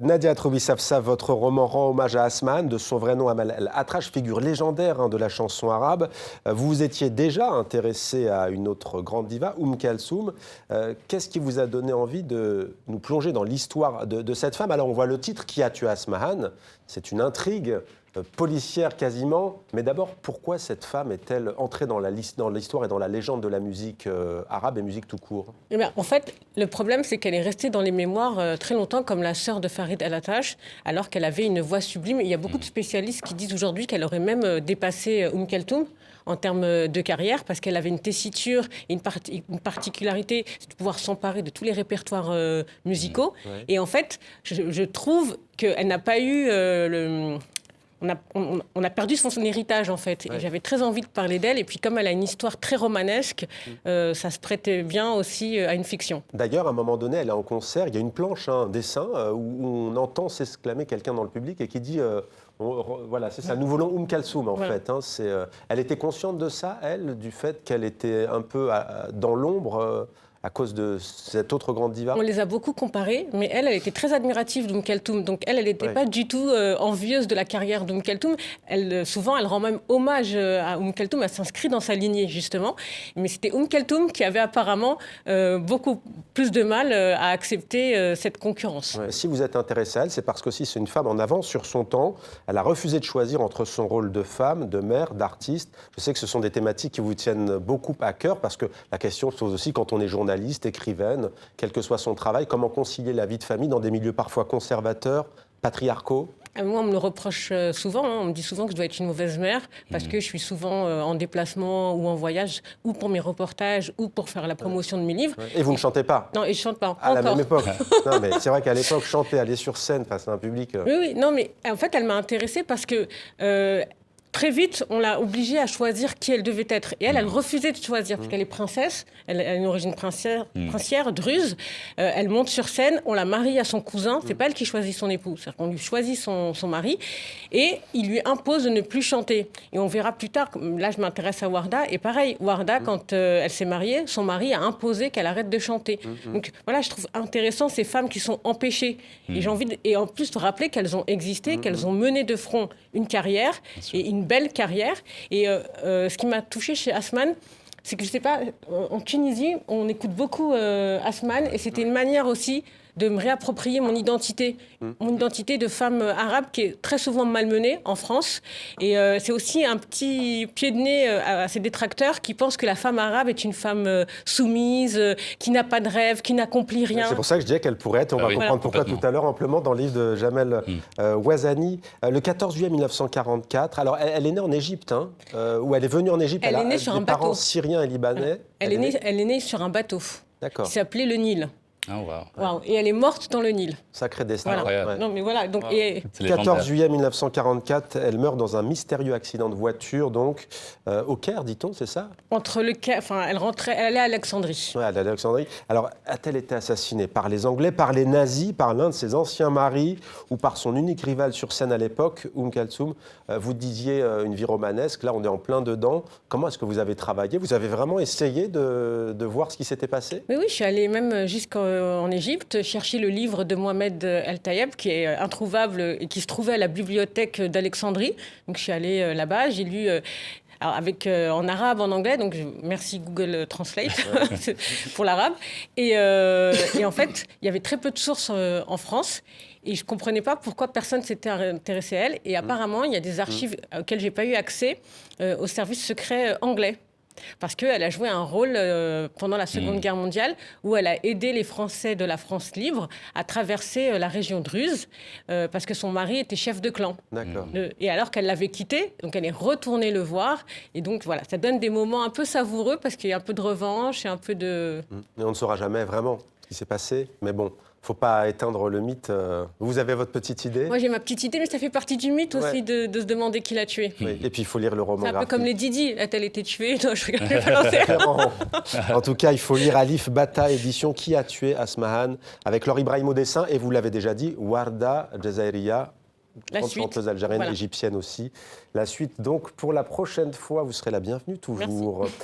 Nadia Troubi-Safsaf, votre roman rend hommage à Asman, de son vrai nom Amal El-Atrache, figure légendaire de la chanson arabe. Vous vous étiez déjà intéressé à une autre grande diva, Kalsoum. Qu'est-ce qui vous a donné envie de nous plonger dans l'histoire de cette femme? Alors on voit le titre, Qui a tué Asmahan? C'est une intrigue policière quasiment. Mais d'abord, pourquoi cette femme est-elle entrée dans l'histoire et dans la légende de la musique arabe et musique tout court? Eh bien, en fait, le problème, c'est qu'elle est restée dans les mémoires très longtemps comme la sœur de Farid El-Atrache, alors qu'elle avait une voix sublime. Il y a beaucoup de spécialistes qui disent aujourd'hui qu'elle aurait même dépassé Kalsoum en termes de carrière, parce qu'elle avait une tessiture et une particularité, c'est de pouvoir s'emparer de tous les répertoires musicaux. Ouais. Et en fait, je trouve qu'elle n'a pas eu On a perdu son héritage, en fait. Ouais. Et j'avais très envie de parler d'elle. Et puis, comme elle a une histoire très romanesque, ça se prêtait bien aussi à une fiction. D'ailleurs, à un moment donné, elle est en concert. Il y a une planche, un dessin, où on entend s'exclamer quelqu'un dans le public et qui dit... voilà, c'est ça. Nous voulons Kalsoum, en fait. Hein, elle était consciente de ça, elle, du fait qu'elle était un peu dans l'ombre à cause de cette autre grande diva? On les a beaucoup comparés, mais elle était très admirative Kalsoum. Donc elle n'était pas du tout envieuse de la carrière Kalsoum. Souvent, elle rend même hommage à Kalsoum. Elle s'inscrit dans sa lignée, justement. Mais c'était Kalsoum qui avait apparemment beaucoup plus de mal à accepter cette concurrence. Ouais. Si vous êtes intéressé à elle, c'est parce que c'est une femme en avance sur son temps. Elle a refusé de choisir entre son rôle de femme, de mère, d'artiste. Je sais que ce sont des thématiques qui vous tiennent beaucoup à cœur, parce que la question se pose aussi quand on est journaliste, écrivaine, quel que soit son travail, comment concilier la vie de famille dans des milieux parfois conservateurs, patriarcaux? Moi, on me le reproche souvent. On me dit souvent que je dois être une mauvaise mère parce que je suis souvent en déplacement ou en voyage, ou pour mes reportages, ou pour faire la promotion de mes livres. Et vous ne chantez pas? Non, et je ne chante pas. À la même époque. Non, mais c'est vrai qu'à l'époque, chanter, aller sur scène face à un public... Oui, non, mais en fait, elle m'a intéressée parce que... très vite, on l'a obligée à choisir qui elle devait être. Et elle refusait de choisir, parce qu'elle est princesse, elle a une origine princière, druze. Elle monte sur scène, on la marie à son cousin, c'est pas elle qui choisit son époux, c'est-à-dire qu'on lui choisit son mari, et il lui impose de ne plus chanter. Et on verra plus tard, là je m'intéresse à Warda, et pareil, Warda, quand elle s'est mariée, son mari a imposé qu'elle arrête de chanter. Donc voilà, je trouve intéressant ces femmes qui sont empêchées. Et j'ai envie et en plus de rappeler qu'elles ont existé, qu'elles ont mené de front une carrière, et une belle carrière. Et ce qui m'a touchée chez Asman, c'est que, je ne sais pas, en Tunisie, on écoute beaucoup Asman, et c'était une manière aussi de me réapproprier mon identité de femme arabe qui est très souvent malmenée en France. Et c'est aussi un petit pied de nez à ces détracteurs qui pensent que la femme arabe est une femme soumise, qui n'a pas de rêve, qui n'accomplit rien. C'est pour ça que je disais qu'elle pourrait être, on va comprendre pourquoi tout à l'heure, amplement, dans le livre de Jamel Ouazani, le 14 juillet 1944. Alors, elle est née en Égypte, hein, ou elle est venue en Égypte. Elle est née sur un bateau. Parents syriens et libanais. Elle est née sur un bateau qui s'appelait le Nil. Oh, wow. Et elle est morte dans le Nil. Sacré destin. Voilà. Ouais. Non, mais voilà. Donc, 14 juillet 1944, elle meurt dans un mystérieux accident de voiture, donc au Caire, dit-on, c'est ça? Entre le Caire, enfin, elle allait à Alexandrie. Ouais, elle allait à Alexandrie. Alors, a-t-elle été assassinée par les Anglais, par les nazis, par l'un de ses anciens maris, ou par son unique rival sur scène à l'époque, Kalsoum? Vous disiez une vie romanesque. Là, on est en plein dedans. Comment est-ce que vous avez travaillé? Vous avez vraiment essayé de voir ce qui s'était passé? Mais oui, je suis allée même jusqu'en Égypte chercher le livre de Mohamed El-Tayeb, qui est introuvable et qui se trouvait à la bibliothèque d'Alexandrie. Donc, je suis allée là-bas, j'ai lu... Alors en arabe, en anglais, donc merci Google Translate pour l'arabe. Et en fait, il y avait très peu de sources en France. Et je ne comprenais pas pourquoi personne s'était intéressé à elle. Et apparemment, il y a des archives auxquelles je n'ai pas eu accès au service secret anglais. Parce qu'elle a joué un rôle pendant la Seconde Guerre mondiale où elle a aidé les Français de la France libre à traverser la région druze parce que son mari était chef de clan. D'accord. Et alors qu'elle l'avait quitté, donc elle est retournée le voir. Et donc voilà, ça donne des moments un peu savoureux parce qu'il y a un peu de revanche et un peu de... Mais on ne saura jamais vraiment ce qui s'est passé. Mais bon, il ne faut pas éteindre le mythe. Vous avez votre petite idée? Moi, j'ai ma petite idée, mais ça fait partie du mythe aussi de se demander qui l'a tué. Oui. Et puis, il faut lire le roman. C'est un peu comme les Didi. A-t-elle été tuée? Non, je vais pas lancer. En tout cas, il faut lire Alif Bata, édition Qui a tué Asmahan, avec Laure Ibrahim au dessin. Et vous l'avez déjà dit, Warda Jazairiya, grande chanteuse algérienne, égyptienne aussi. La suite, donc, pour la prochaine fois, vous serez la bienvenue toujours. Merci.